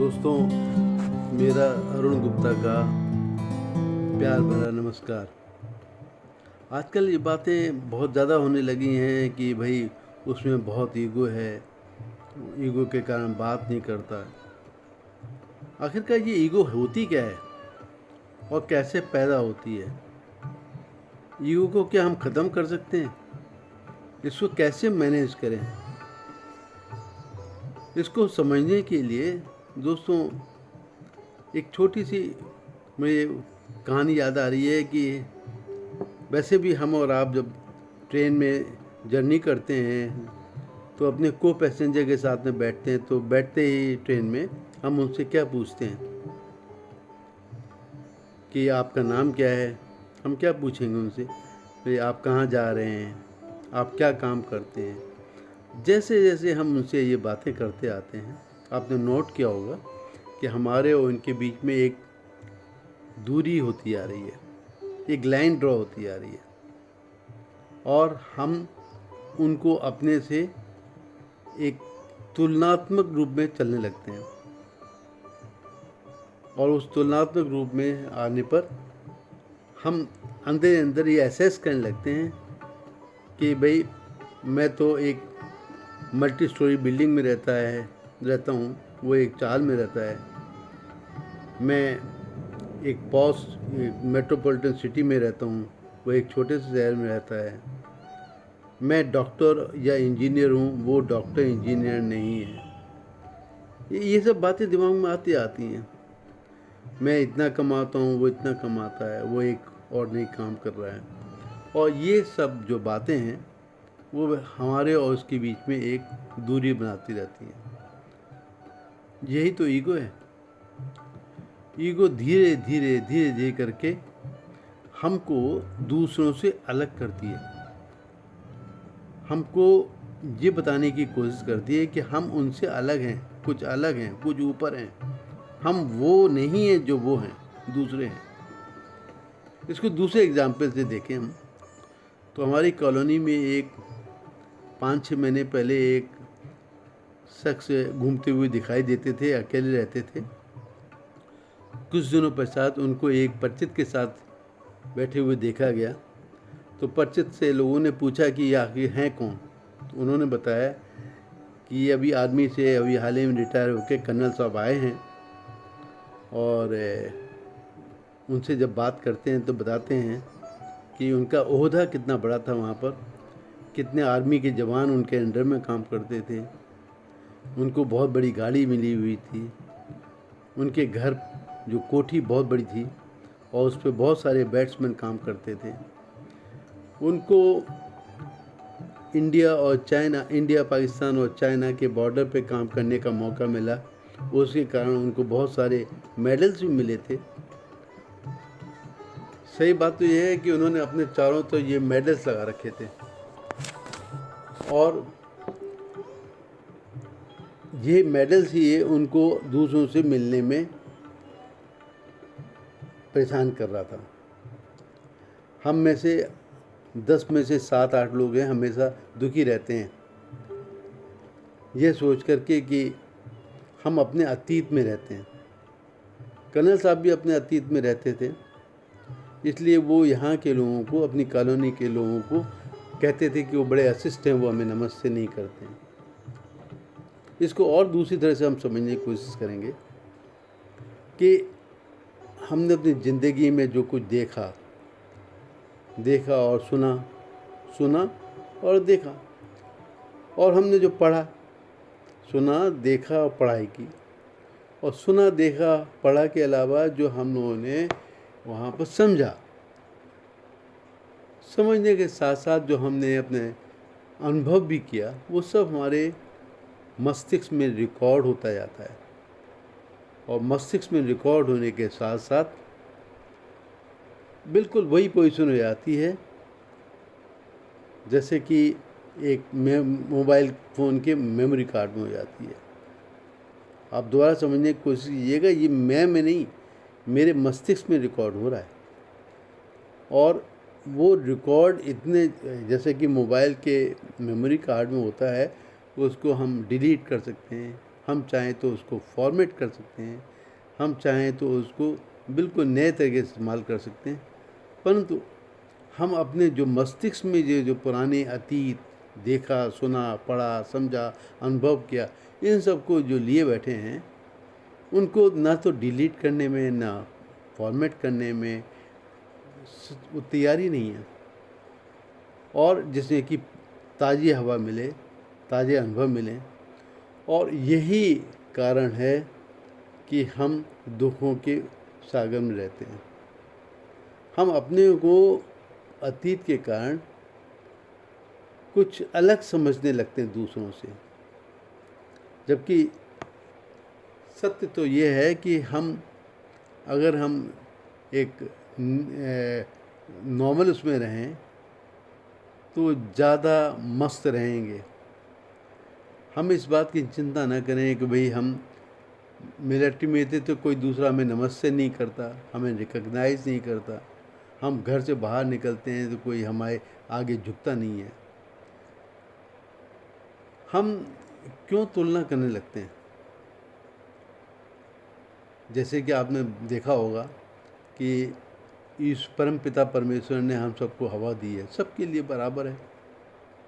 दोस्तों, मेरा अरुण गुप्ता का प्यार भरा नमस्कार। आजकल ये बातें बहुत ज़्यादा होने लगी हैं कि भाई उसमें बहुत ईगो है, ईगो के कारण बात नहीं करता। आखिरकार ये ईगो होती क्या है और कैसे पैदा होती है? ईगो को क्या हम ख़त्म कर सकते हैं? इसको कैसे मैनेज करें? इसको समझने के लिए दोस्तों एक छोटी सी मुझे कहानी याद आ रही है कि वैसे भी हम और आप जब ट्रेन में जर्नी करते हैं तो अपने को पैसेंजर के साथ में बैठते हैं, तो बैठते ही ट्रेन में हम उनसे क्या पूछते हैं कि आपका नाम क्या है। हम क्या पूछेंगे उनसे, भाई आप कहाँ जा रहे हैं, आप क्या काम करते हैं। जैसे जैसे हम उनसे ये बातें करते आते हैं, आपने नोट किया होगा कि हमारे और उनके बीच में एक दूरी होती आ रही है, एक लाइन ड्रॉ होती आ रही है और हम उनको अपने से एक तुलनात्मक रूप में चलने लगते हैं। और उस तुलनात्मक रूप में आने पर हम अंदर अंदर ये एसेस करने लगते हैं कि भाई मैं तो एक मल्टी स्टोरी बिल्डिंग में रहता हूँ, वो एक चाल में रहता है। मैं एक पॉश मेट्रोपॉलिटन सिटी में रहता हूँ, वो एक छोटे से शहर में रहता है। मैं डॉक्टर या इंजीनियर हूँ, वो डॉक्टर इंजीनियर नहीं है। ये सब बातें दिमाग में आती हैं। मैं इतना कमाता हूँ, वो इतना कमाता है, वो एक और नहीं काम कर रहा है। और ये सब जो बातें हैं वो हमारे और उसके बीच में एक दूरी बनाती रहती हैं। यही तो ईगो है। ईगो धीरे धीरे करके हमको दूसरों से अलग करती है। हमको ये बताने की कोशिश करती है कि हम उनसे अलग हैं, कुछ ऊपर हैं। हम वो नहीं हैं जो वो हैं, दूसरे हैं। इसको दूसरे एग्जाम्पल से देखें हम तो हमारी कॉलोनी में एक 5-6 महीने पहले एक शख्स घूमते हुए दिखाई देते थे, अकेले रहते थे। कुछ दिनों पश्चात उनको एक परिचित के साथ बैठे हुए देखा गया। तो परिचित से लोगों ने पूछा कि ये आखिर हैं कौन। तो उन्होंने बताया कि ये अभी आर्मी से अभी हाल ही में रिटायर होकर कर्नल साहब आए हैं। और उनसे जब बात करते हैं तो बताते हैं कि उनका ओहदा कितना बड़ा था वहाँ पर, कितने आर्मी के जवान उनके अंडर में काम करते थे। उनको बहुत बड़ी गाड़ी मिली हुई थी, उनके घर जो कोठी बहुत बड़ी थी और उस पर बहुत सारे बैट्समैन काम करते थे। उनको इंडिया पाकिस्तान और चाइना के बॉर्डर पे काम करने का मौका मिला। उसके कारण उनको बहुत सारे मेडल्स भी मिले थे। सही बात तो यह है कि उन्होंने अपने चारों तो ये मेडल्स लगा रखे थे और ये मेडल्स ही उनको दूसरों से मिलने में परेशान कर रहा था। हम में से 10 में से 7-8 लोग हैं हमेशा दुखी रहते हैं, ये सोच करके कि हम अपने अतीत में रहते हैं। कर्नल साहब भी अपने अतीत में रहते थे, इसलिए वो यहाँ के लोगों को, अपनी कॉलोनी के लोगों को कहते थे कि वो बड़े अशिष्ट हैं, वो हमें नमस्ते नहीं करते हैं। इसको और दूसरी तरह से हम समझने की कोशिश करेंगे कि हमने अपनी ज़िंदगी में जो कुछ देखा और सुना और देखा, और हमने जो पढ़ा, सुना, देखा और पढ़ाई की, और सुना, देखा, पढ़ा के अलावा जो हम लोगों ने वहाँ पर समझने के साथ साथ जो हमने अपने अनुभव भी किया, वो सब हमारे मस्तिष्क में रिकॉर्ड होता जाता है। और मस्तिष्क में रिकॉर्ड होने के साथ साथ बिल्कुल वही पोजीशन हो जाती है जैसे कि एक मोबाइल फ़ोन के मेमोरी कार्ड में हो जाती है। आप दोबारा समझने की कोशिश कीजिएगा, ये मैं में नहीं, मेरे मस्तिष्क में रिकॉर्ड हो रहा है। और वो रिकॉर्ड इतने, जैसे कि मोबाइल के मेमोरी कार्ड में होता है, उसको हम डिलीट कर सकते हैं, हम चाहें तो उसको फॉर्मेट कर सकते हैं, हम चाहें तो उसको बिल्कुल नए तरीके से इस्तेमाल कर सकते हैं, परंतु हम अपने जो मस्तिष्क में जो पुराने अतीत देखा, सुना, पढ़ा, समझा, अनुभव किया, इन सब को जो लिए बैठे हैं, उनको ना तो डिलीट करने में ना फॉर्मेट करने में वो तैयारी नहीं है। और जिसमें कि ताज़ी हवा मिले, ताज़े अनुभव मिलें, और यही कारण है कि हम दुखों के सागर में रहते हैं। हम अपने को अतीत के कारण कुछ अलग समझने लगते हैं दूसरों से, जबकि सत्य तो ये है कि अगर हम एक नॉर्मल उसमें रहें तो ज़्यादा मस्त रहेंगे। हम इस बात की चिंता न करें कि भाई हम मिलिट्री में थे तो कोई दूसरा हमें नमस्ते नहीं करता, हमें रिकग्नाइज़ नहीं करता, हम घर से बाहर निकलते हैं तो कोई हमारे आगे झुकता नहीं है। हम क्यों तुलना करने लगते हैं? जैसे कि आपने देखा होगा कि इस परम पिता परमेश्वर ने हम सबको हवा दी है, सबके लिए बराबर है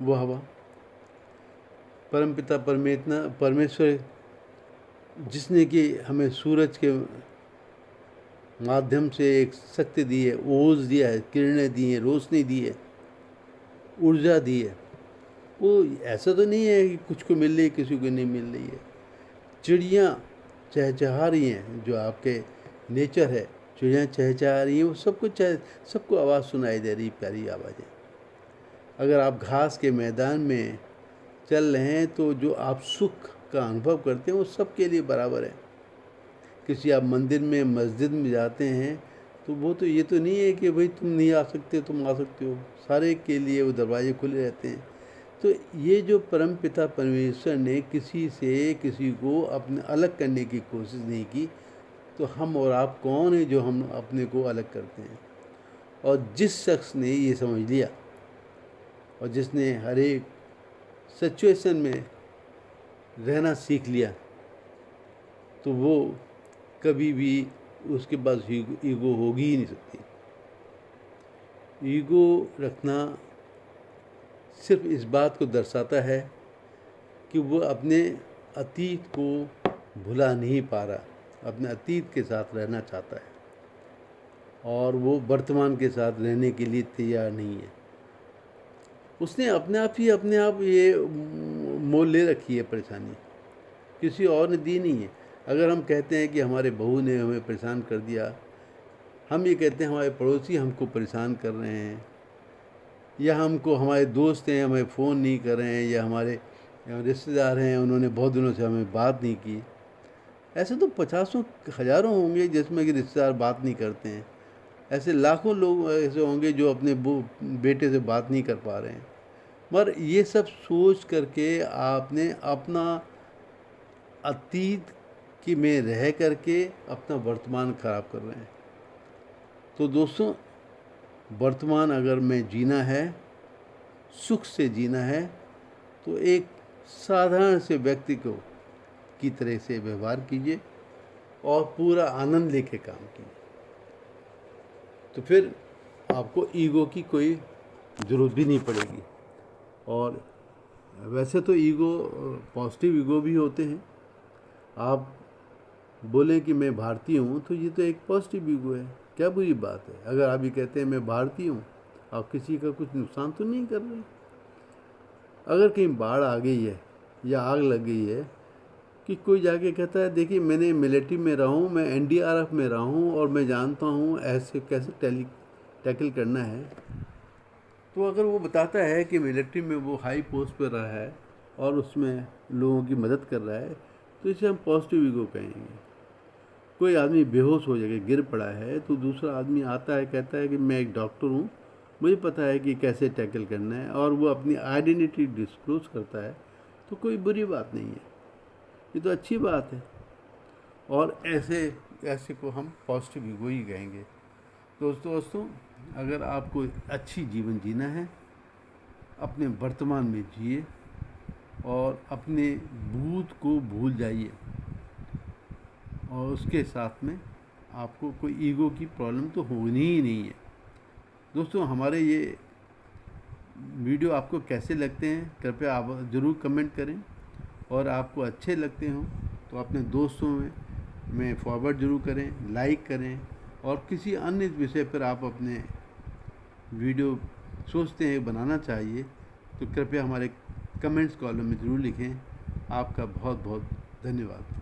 वो हवा। परम पिता परमेश्वर जिसने कि हमें सूरज के माध्यम से एक शक्ति दी है, ओज दिया है, किरणें दी हैं, रोशनी दी है, ऊर्जा दी है, वो ऐसा तो नहीं है कि कुछ को मिल रही है किसी को नहीं मिल रही है। चिड़ियाँ चहचहा रही हैं, जो आपके नेचर है, चिड़ियाँ चहचहा रही हैं, वो सबको आवाज़ सुनाई दे रही, प्यारी आवाज़ें। अगर आप घास के मैदान में चल रहे हैं तो जो आप सुख का अनुभव करते हैं वो सबके लिए बराबर है। किसी आप मंदिर में, मस्जिद में जाते हैं तो वो तो ये तो नहीं है कि भाई तुम नहीं आ सकते, तुम आ सकते हो, सारे के लिए वो दरवाजे खुले रहते हैं। तो ये जो परम पिता परमेश्वर ने किसी से किसी को अपने अलग करने की कोशिश नहीं की, तो हम और आप कौन है जो हम अपने को अलग करते हैं? और जिस शख्स ने ये समझ लिया और जिसने हर एक सिचुएशन में रहना सीख लिया, तो वो कभी भी उसके पास ईगो होगी ही नहीं सकती। ईगो रखना सिर्फ इस बात को दर्शाता है कि वो अपने अतीत को भुला नहीं पा रहा, अपने अतीत के साथ रहना चाहता है और वो वर्तमान के साथ रहने के लिए तैयार नहीं है। उसने अपने आप ये मोल ले रखी है परेशानी, किसी और ने दी नहीं है। अगर हम कहते हैं कि हमारे बहू ने हमें परेशान कर दिया, हम ये कहते हैं हमारे पड़ोसी हमको परेशान कर रहे हैं, या हमारे दोस्त हैं हमें फ़ोन नहीं कर रहे हैं, या हमारे रिश्तेदार हैं उन्होंने बहुत दिनों से हमें बात नहीं की। ऐसे तो पचासों हज़ारों होंगे जिसमें कि रिश्तेदार बात नहीं करते हैं। ऐसे लाखों लोग ऐसे होंगे जो अपने बेटे से बात नहीं कर पा रहे हैं। मगर ये सब सोच करके आपने अपना अतीत की में रह करके अपना वर्तमान ख़राब कर रहे हैं। तो दोस्तों, वर्तमान अगर में जीना है, सुख से जीना है, तो एक साधारण से व्यक्ति की तरह से व्यवहार कीजिए और पूरा आनंद लेके काम कीजिए। तो फिर आपको ईगो की कोई ज़रूरत भी नहीं पड़ेगी। और वैसे तो ईगो, पॉजिटिव ईगो भी होते हैं। आप बोलें कि मैं भारतीय हूँ तो ये तो एक पॉजिटिव ईगो है, क्या बुरी बात है? अगर आप ये कहते हैं मैं भारतीय हूँ, आप किसी का कुछ नुकसान तो नहीं कर रहे। अगर कहीं बाढ़ आ गई है या आग लग गई है, कि कोई जाके कहता है देखिए मैंने मिलिट्री में रहा हूँ, मैं एनडीआरएफ में रहा हूँ और मैं जानता हूँ ऐसे कैसे टैकल करना है, तो अगर वो बताता है कि मिलिट्री में वो हाई पोस्ट पर रहा है और उसमें लोगों की मदद कर रहा है, तो इसे हम पॉजिटिव ईगो कहेंगे। कोई आदमी बेहोश हो जाके गिर पड़ा है तो दूसरा आदमी आता है, कहता है कि मैं एक डॉक्टर हूँ, मुझे पता है कि कैसे टैकल करना है, और वो अपनी आइडेंटिटी डिस्क्लोज करता है, तो कोई बुरी बात नहीं है, ये तो अच्छी बात है। और ऐसे को हम पॉजिटिव ईगो ही कहेंगे। दोस्तों, अगर आपको अच्छी जीवन जीना है, अपने वर्तमान में जिए, और अपने भूत को भूल जाइए। और उसके साथ में आपको कोई ईगो की प्रॉब्लम तो होनी ही नहीं है। दोस्तों, हमारे ये वीडियो आपको कैसे लगते हैं कृपया आप ज़रूर कमेंट करें, और आपको अच्छे लगते हों तो अपने दोस्तों में फॉरवर्ड ज़रूर करें, लाइक करें। और किसी अन्य विषय पर आप अपने वीडियो सोचते हैं बनाना चाहिए तो कृपया हमारे कमेंट्स कॉलम में ज़रूर लिखें। आपका बहुत बहुत धन्यवाद।